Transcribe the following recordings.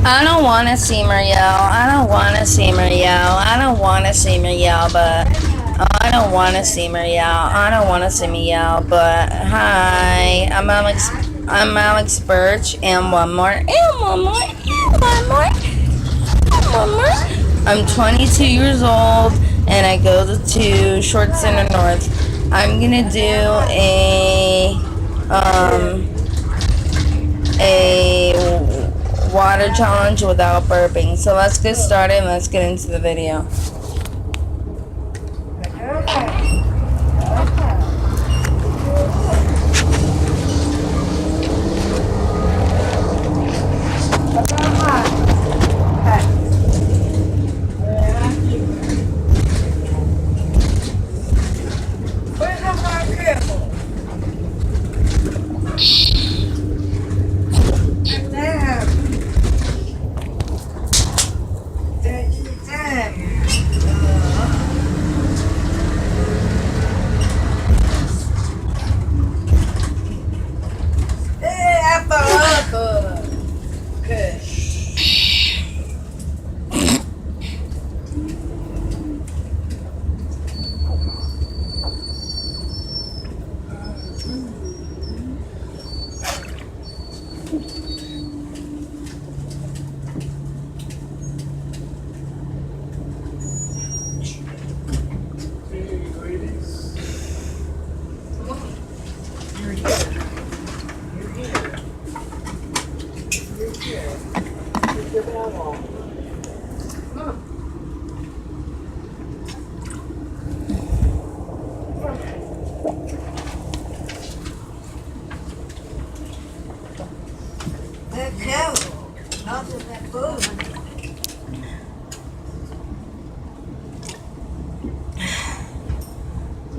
I don't want to see her yell. I don't want to see her yell. I don't want to see her yell, but I don't want to see her yell. I don't want to see me yell, but hi, I'm Alex. I'm Alex Birch, and one more, and one more, and one more, and one more. I'm 22 years old, and I go to Short Center North. I'm gonna do a water challenge without burping. So let's get started and let's get into the video.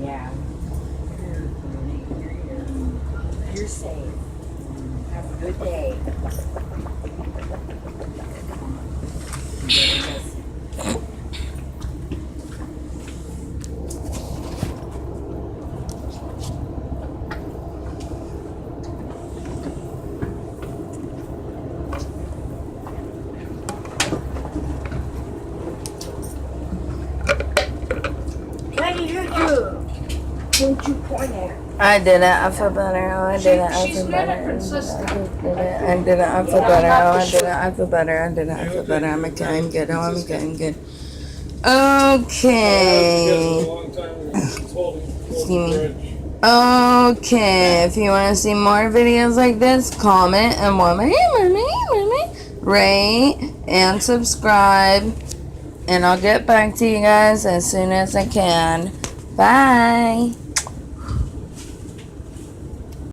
Yeah. You're safe. Have a good day. What did you do? Don't you point at her? I did it. I feel better. Oh, I did it. I feel better. I did it. I feel better. Oh, I did it. I feel better. I did it. I feel better. I'm okay. I'm good. Oh, I'm good. I'm good. Okay. Excuse me. Okay. If you want to see more videos like this, comment and rate and subscribe. And I'll get back to you guys as soon as I can. Bye.